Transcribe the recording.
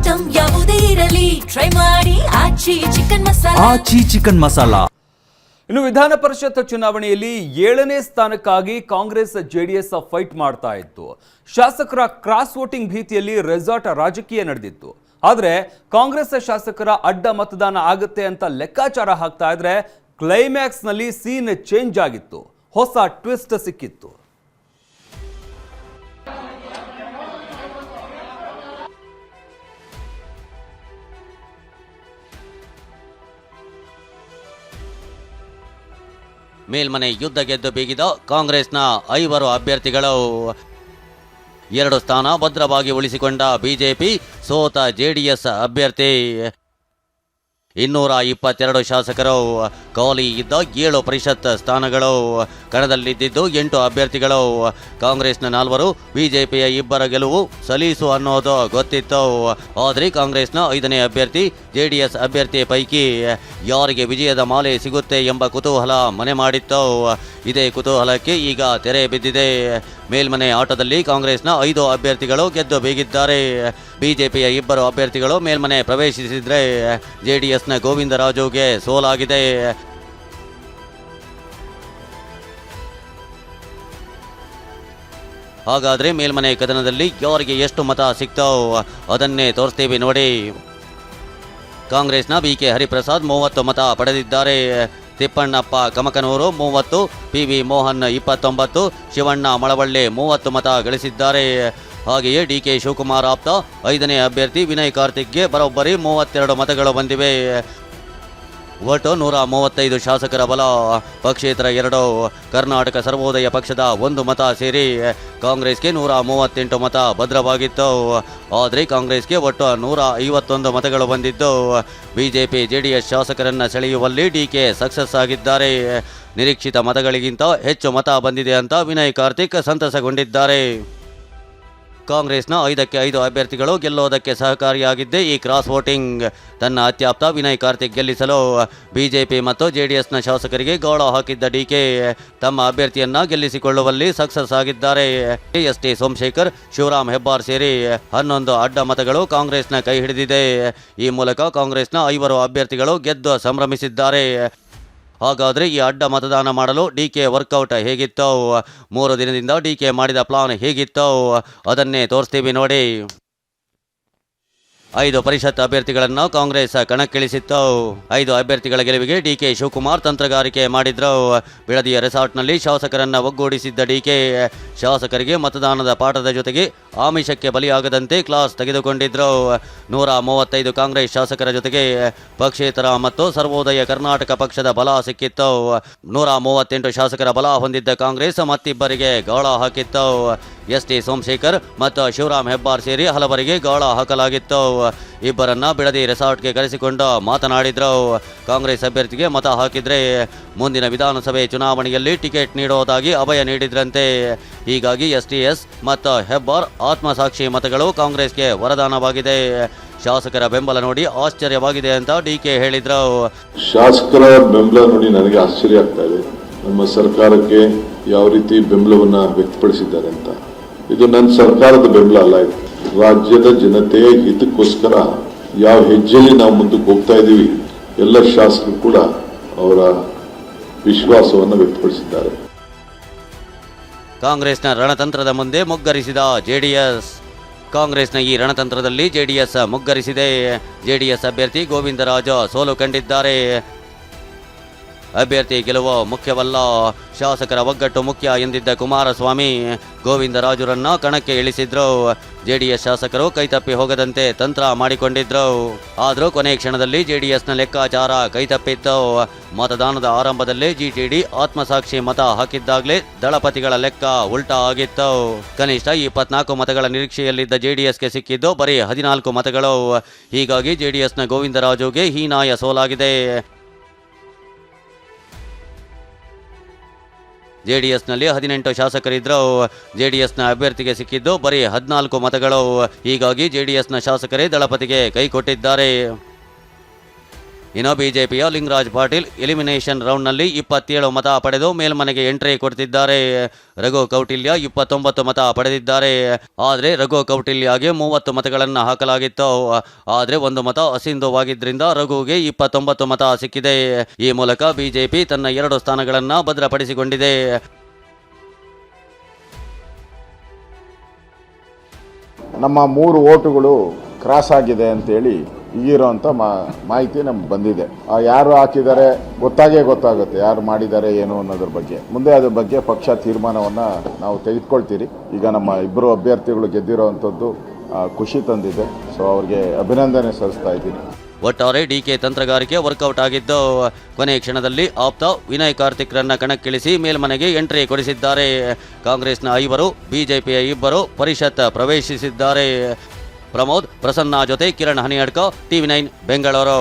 Item ಯಾವುದೇ ಇರಲಿ try ಮಾಡಿ ಆಚಿ ಚಿಕನ್ ಮಸಾಲಾ. ಇನ್ನು ವಿಧಾನ ಪರಿಷತ್ ಚುನಾವಣೆಯಲ್ಲಿ 7ನೇ ಸ್ಥಾನಕ್ಕಾಗಿ ಕಾಂಗ್ರೆಸ್ ಜೆಡಿಎಸ್ ಫೈಟ್ ಮಾಡ್ತಾ ಇತ್ತು. ಶಾಸಕರ ಕ್ರಾಸ್ ವೋಟಿಂಗ್ ಭೀತಿಯಲ್ಲಿ ರೆಸಾರ್ಟ್ ರಾಜಕೀಯ ನಡೆದಿತ್ತು. ಆದರೆ ಕಾಂಗ್ರೆಸ್ ಶಾಸಕರ ಅಡ್ಡ ಮತದಾನ ಆಗುತ್ತೆ ಅಂತ ಲೆಕ್ಕಾಚಾರ ಹಾಕ್ತಾ ಇದ್ರೆ ಕ್ಲೈಮ್ಯಾಕ್ಸ್ ನಲ್ಲಿ ಸೀನ್ ಚೇಂಜ್ ಆಗಿತ್ತು. ಹೊಸ ಟ್ವಿಸ್ಟ್ ಸಿಕ್ಕಿತ್ತು. ಮೇಲ್ಮನೆ ಯುದ್ಧ ಗೆದ್ದು ಬೀಗಿದ ಕಾಂಗ್ರೆಸ್ನ 5 ಅಭ್ಯರ್ಥಿಗಳು 2 ಸ್ಥಾನ ಭದ್ರವಾಗಿ ಉಳಿಸಿಕೊಂಡ ಬಿಜೆಪಿ, ಸೋತ ಜೆಡಿಎಸ್ ಅಭ್ಯರ್ಥಿ. 222 ಶಾಸಕರು, ಖಾಲಿ ಇದ್ದ 7 ಪರಿಷತ್ ಸ್ಥಾನಗಳು, ಕಣದಲ್ಲಿದ್ದಿದ್ದು 8 ಅಭ್ಯರ್ಥಿಗಳು. ಕಾಂಗ್ರೆಸ್ನ 4, ಬಿಜೆಪಿಯ 2 ಗೆಲುವು ಸಲೀಸು ಅನ್ನೋದು ಗೊತ್ತಿತ್ತು. ಆದರೆ ಕಾಂಗ್ರೆಸ್ನ 5ನೇ ಅಭ್ಯರ್ಥಿ, ಜೆಡಿಎಸ್ ಅಭ್ಯರ್ಥಿ ಪೈಕಿ ಯಾರಿಗೆ ವಿಜಯದ ಮಾಲೆ ಸಿಗುತ್ತೆ ಎಂಬ ಕುತೂಹಲ ಮನೆ ಮಾಡಿತ್ತು. ಇದೇ ಕುತೂಹಲಕ್ಕೆ ಈಗ ತೆರೆ ಬಿದ್ದಿದೆ. ಮೇಲ್ಮನೆ ಆಟದಲ್ಲಿ ಕಾಂಗ್ರೆಸ್ನ 5 ಅಭ್ಯರ್ಥಿಗಳು ಗೆದ್ದು ಬೀಗಿದ್ದಾರೆ. ಬಿಜೆಪಿಯ 2 ಅಭ್ಯರ್ಥಿಗಳು ಮೇಲ್ಮನೆ ಪ್ರವೇಶಿಸಿದ್ರೆ ಜೆಡಿಎಸ್ನ ಗೋವಿಂದರಾಜುಗೆ ಸೋಲಾಗಿದೆ. ಹಾಗಾದ್ರೆ ಮೇಲ್ಮನೆ ಕದನದಲ್ಲಿ ಯಾರಿಗೆ ಎಷ್ಟು ಮತ ಸಿಗ್ತಾವ್ ಅದನ್ನೇ ತೋರಿಸ್ತೀವಿ ನೋಡಿ. ಕಾಂಗ್ರೆಸ್ನ ಬಿಕೆ ಹರಿಪ್ರಸಾದ್ 30 ಮತ ಪಡೆದಿದ್ದಾರೆ. ತಿಪ್ಪಣ್ಣಪ್ಪ ಕಮಕನೂರು 30, PV ಮೋಹನ್ 29, ಶಿವಣ್ಣ ಮಳವಳ್ಳಿ 30 ಮತ ಗಳಿಸಿದ್ದಾರೆ. ಹಾಗೆಯೇ DK ಶಿವಕುಮಾರ್ ಆಪ್ತ 5ನೇ ಅಭ್ಯರ್ಥಿ ವಿನಯ್ ಕಾರ್ತಿಕ್ಗೆ ಬರೋಬ್ಬರಿ 32 ಮತಗಳು ಬಂದಿವೆ. ಒಟ್ಟು 135 ಶಾಸಕರ ಬಲ. ಪಕ್ಷೇತರ 2, ಕರ್ನಾಟಕ ಸರ್ವೋದಯ ಪಕ್ಷದ 1 ಮತ ಸೇರಿ ಕಾಂಗ್ರೆಸ್ಗೆ 138 ಮತ ಭದ್ರವಾಗಿತ್ತು. ಆದರೆ ಕಾಂಗ್ರೆಸ್ಗೆ ಒಟ್ಟು 151 ಮತಗಳು ಬಂದಿದ್ದು ಬಿಜೆಪಿ ಜೆಡಿಎಸ್ ಶಾಸಕರನ್ನ ಸೆಳೆಯುವಲ್ಲಿ DK ಸಕ್ಸಸ್ ಆಗಿದ್ದಾರೆ. ನಿರೀಕ್ಷಿತ ಮತಗಳಿಗಿಂತ ಹೆಚ್ಚು ಮತ ಬಂದಿದೆ ಅಂತ ವಿನಯ್ ಕಾರ್ತಿಕ್ ಸಂತಸಗೊಂಡಿದ್ದಾರೆ. ಕಾಂಗ್ರೆಸ್ನ 5ಕ್ಕೆ 5 ಅಭ್ಯರ್ಥಿಗಳು ಗೆಲ್ಲೋದಕ್ಕೆ ಸಹಕಾರಿಯಾಗಿದ್ದೇ ಈ ಕ್ರಾಸ್ ವೋಟಿಂಗ್. ತನ್ನ ಅತ್ಯಾಪ್ತ ವಿನಯ್ ಕಾರ್ತಿಕ್ ಗೆಲ್ಲಿಸಲು ಬಿಜೆಪಿ ಮತ್ತು ಜೆಡಿಎಸ್ನ ಶಾಸಕರಿಗೆ ಗಾಳ ಹಾಕಿದ್ದ DK ತಮ್ಮ ಅಭ್ಯರ್ಥಿಯನ್ನ ಗೆಲ್ಲಿಸಿಕೊಳ್ಳುವಲ್ಲಿ ಸಕ್ಸಸ್ ಆಗಿದ್ದಾರೆ. ST ಸೋಮಶೇಖರ್, ಶಿವರಾಮ್ ಹೆಬ್ಬಾರ್ ಸೇರಿ 11 ಅಡ್ಡ ಮತಗಳು ಕಾಂಗ್ರೆಸ್ನ ಕೈ ಹಿಡಿದಿದೆ. ಈ ಮೂಲಕ ಕಾಂಗ್ರೆಸ್ನ 5 ಅಭ್ಯರ್ಥಿಗಳು ಗೆದ್ದು ಸಂಭ್ರಮಿಸಿದ್ದಾರೆ. ಹಾಗಾದರೆ ಈ ಅಡ್ಡ ಮತದಾನ ಮಾಡಲು DK ವರ್ಕೌಟ್ ಹೇಗಿತ್ತು, 3 ದಿನದಿಂದ DK ಮಾಡಿದ ಪ್ಲಾನ್ ಹೇಗಿತ್ತು ಅದನ್ನೇ ತೋರಿಸ್ತೀವಿ ನೋಡಿ. 5 ಪರಿಷತ್ ಅಭ್ಯರ್ಥಿಗಳನ್ನು ಕಾಂಗ್ರೆಸ್ ಕಣಕ್ಕಿಳಿಸಿತ್ತು. 5 ಅಭ್ಯರ್ಥಿಗಳ ಗೆಲುವಿಗೆ DK ಶಿವಕುಮಾರ್ ತಂತ್ರಗಾರಿಕೆ ಮಾಡಿದ್ರು. ಬಿಡದಿಯ ರೆಸಾರ್ಟ್ನಲ್ಲಿ ಶಾಸಕರನ್ನ ಒಗ್ಗೂಡಿಸಿದ್ದ DK ಶಾಸಕರಿಗೆ ಮತದಾನದ ಪಾಠದ ಜೊತೆಗೆ ಆಮಿಷಕ್ಕೆ ಬಲಿಯಾಗದಂತೆ ಕ್ಲಾಸ್ ತೆಗೆದುಕೊಂಡಿದ್ರು. 135 ಕಾಂಗ್ರೆಸ್ ಶಾಸಕರ ಜೊತೆಗೆ ಪಕ್ಷೇತರ ಮತ್ತು ಸರ್ವೋದಯ ಕರ್ನಾಟಕ ಪಕ್ಷದ ಬಲ ಸಿಕ್ಕಿತ್ತು. 138 ಶಾಸಕರ ಬಲ ಹೊಂದಿದ್ದ ಕಾಂಗ್ರೆಸ್ ಮತ್ತಿಬ್ಬರಿಗೆ ಗಾಳ ಹಾಕಿತ್ತು. ST ಸೋಮಶೇಖರ್ ಮತ್ತು ಶಿವರಾಮ್ ಹೆಬ್ಬಾರ್ ಸೇರಿ ಹಲವರಿಗೆ ಗಾಳ ಹಾಕಲಾಗಿತ್ತು. ಇಬ್ಬರನ್ನ ಬಿಡದಿ ರೆಸಾರ್ಟ್ಗೆ ಕರೆಸಿಕೊಂಡು ಮಾತನಾಡಿದ್ರು. ಕಾಂಗ್ರೆಸ್ ಅಭ್ಯರ್ಥಿಗೆ ಮತ ಹಾಕಿದ್ರೆ ಮುಂದಿನ ವಿಧಾನಸಭೆ ಚುನಾವಣೆಯಲ್ಲಿ ಟಿಕೆಟ್ ನೀಡೋದಾಗಿ ಅಭಯ ನೀಡಿದ್ರಂತೆ. ಹೀಗಾಗಿ STS ಮತ್ತು ಹೆಬ್ಬಾರ್ ಆತ್ಮಸಾಕ್ಷಿ ಮತಗಳು ಕಾಂಗ್ರೆಸ್ಗೆ ವರದಾನವಾಗಿದೆ. ಶಾಸಕರ ಬೆಂಬಲ ನೋಡಿ ಆಶ್ಚರ್ಯವಾಗಿದೆ ಅಂತ DK ಹೇಳಿದ್ರು. ಶಾಸಕರ ಬೆಂಬಲ ನೋಡಿ ನನಗೆ ಆಶ್ಚರ್ಯ ಆಗ್ತಾ ಇದೆ. ನಮ್ಮ ಸರ್ಕಾರಕ್ಕೆ ಯಾವ ರೀತಿ ಬೆಂಬಲವನ್ನ ವ್ಯಕ್ತಪಡಿಸಿದ್ದಾರೆ ಅಂತ. ಇದು ನನ್ನ ಸರ್ಕಾರದ ಬೆಂಬಲ ಅಲ್ಲ, ಇದು ರಾಜ್ಯದ ಜನತೆಯ ಹಿತಕ್ಕೋಸ್ಕರ ಯಾವ ಹೆಜ್ಜೆಯಲ್ಲಿ ನಾವು ಮುಂದಕ್ಕೆ ಹೋಗ್ತಾ ಇದ್ದೀವಿ ಎಲ್ಲ ಶಾಸಕರು ಕೂಡ ಅವರ ವಿಶ್ವಾಸವನ್ನು ವ್ಯಕ್ತಪಡಿಸಿದ್ದಾರೆ. ಕಾಂಗ್ರೆಸ್ನ ರಣತಂತ್ರದ ಮುಂದೆ ಮುಗ್ಗರಿಸಿದ ಜೆಡಿಎಸ್. ಕಾಂಗ್ರೆಸ್ನ ಈ ರಣತಂತ್ರದಲ್ಲಿ ಜೆಡಿಎಸ್ ಮುಗ್ಗರಿಸಿದೆ. ಜೆಡಿಎಸ್ ಅಭ್ಯರ್ಥಿ ಗೋವಿಂದರಾಜು ಸೋಲು ಕಂಡಿದ್ದಾರೆ. ಅಭ್ಯರ್ಥಿ ಗೆಲುವು ಮುಖ್ಯವಲ್ಲ, ಶಾಸಕರ ಒಗ್ಗಟ್ಟು ಮುಖ್ಯ ಎಂದಿದ್ದ ಕುಮಾರಸ್ವಾಮಿ ಗೋವಿಂದರಾಜುರನ್ನ ಕಣಕ್ಕೆ ಇಳಿಸಿದ್ರು. ಜೆಡಿಎಸ್ ಶಾಸಕರು ಕೈತಪ್ಪಿ ಹೋಗದಂತೆ ತಂತ್ರ ಮಾಡಿಕೊಂಡಿದ್ರು. ಆದರೂ ಕೊನೆ ಕ್ಷಣದಲ್ಲಿ ಜೆಡಿಎಸ್ನ ಲೆಕ್ಕಾಚಾರ ಕೈತಪ್ಪಿತ್ತು. ಮತದಾನದ ಆರಂಭದಲ್ಲೇ GTD ಆತ್ಮಸಾಕ್ಷಿ ಮತ ಹಾಕಿದ್ದಾಗಲೇ ದಳಪತಿಗಳ ಲೆಕ್ಕ ಉಲ್ಟಾ ಆಗಿತ್ತು. ಕನಿಷ್ಠ 24 ಮತಗಳ ನಿರೀಕ್ಷೆಯಲ್ಲಿದ್ದ ಜೆಡಿಎಸ್ಗೆ ಸಿಕ್ಕಿದ್ದು ಬರೀ 14 ಮತಗಳು. ಹೀಗಾಗಿ ಜೆಡಿಎಸ್ನ ಗೋವಿಂದರಾಜುಗೆ ಹೀನಾಯ ಸೋಲಾಗಿದೆ. ಜೆಡಿಎಸ್ನಲ್ಲಿ 18 ಶಾಸಕರಿದ್ದರು. ಜೆಡಿಎಸ್ನ ಅಭ್ಯರ್ಥಿಗೆ ಸಿಕ್ಕಿದ್ದು ಬರೀ 14 ಮತಗಳು. ಹೀಗಾಗಿ ಜೆಡಿಎಸ್ನ ಶಾಸಕರೇ ದಳಪತಿಗೆ ಕೈ ಕೊಟ್ಟಿದ್ದಾರೆ. ಇನ್ನು ಬಿಜೆಪಿಯ ಲಿಂಗರಾಜ್ ಪಾಟೀಲ್ ಎಲಿಮಿನೇಷನ್ ರೌಂಡ್ನಲ್ಲಿ 27 ಮತ ಪಡೆದು ಮೇಲ್ಮನೆಗೆ ಎಂಟ್ರಿ ಕೊಡ್ತಿದ್ದಾರೆ. ರಘು ಕೌಟಿಲ್ಯ 29 ಮತ ಪಡೆದಿದ್ದಾರೆ. ಆದರೆ ರಘು ಕೌಟಿಲ್ಯಗೆ 30 ಮತಗಳನ್ನು ಹಾಕಲಾಗಿತ್ತು. ಆದರೆ 1 ಮತ ಅಸಿಂಧುವಾಗಿದ್ದರಿಂದ ರಘುಗೆ 29 ಮತ ಸಿಕ್ಕಿದೆ. ಈ ಮೂಲಕ ಬಿಜೆಪಿ ತನ್ನ 2 ಸ್ಥಾನಗಳನ್ನು ಭದ್ರಪಡಿಸಿಕೊಂಡಿದೆ. ನಮ್ಮ 3 ಓಟುಗಳು ಕ್ರಾಸ್ ಆಗಿದೆ ಅಂತೇಳಿ ಈಗಿರೋಂಥ ಮಾಹಿತಿ ನಮ್ಗೆ ಬಂದಿದೆ. ಯಾರು ಹಾಕಿದ್ದಾರೆ ಗೊತ್ತಾಗುತ್ತೆ, ಯಾರು ಮಾಡಿದ್ದಾರೆ ಏನು ಅನ್ನೋದ್ರ ಬಗ್ಗೆ. ಮುಂದೆ ಅದ್ರ ಬಗ್ಗೆ ಪಕ್ಷ ತೀರ್ಮಾನವನ್ನು ನಾವು ತೆಗೆದುಕೊಳ್ತೀರಿ. ಈಗ ನಮ್ಮ 2 ಅಭ್ಯರ್ಥಿಗಳು ಗೆದ್ದಿರೋವಂಥದ್ದು ಖುಷಿ ತಂದಿದೆ. ಸೊ ಅವ್ರಿಗೆ ಅಭಿನಂದನೆ ಸಲ್ಲಿಸ್ತಾ ಇದ್ದೀನಿ. ಒಟ್ಟಾರೆ ಡಿಕೆ ತಂತ್ರಗಾರಿಕೆ ವರ್ಕೌಟ್ ಆಗಿದ್ದು ಕೊನೆ ಕ್ಷಣದಲ್ಲಿ ಆಪ್ತ ವಿನಯ್ ಕಾರ್ತಿಕ್ರನ್ನ ಕಣಕ್ಕಿಳಿಸಿ ಮೇಲ್ಮನೆಗೆ ಎಂಟ್ರಿ ಕೊಡಿಸಿದ್ದಾರೆ. ಕಾಂಗ್ರೆಸ್ನ 5, ಬಿಜೆಪಿಯ 2 ಪರಿಷತ್ ಪ್ರವೇಶಿಸಿದ್ದಾರೆ. ಪ್ರಮೋದ್ ಪ್ರಸನ್ನ ಜೊತೆ ಕಿರಣ್ ಹನಿಯಡ್ಕ, TV9 ಬೆಂಗಳೂರು.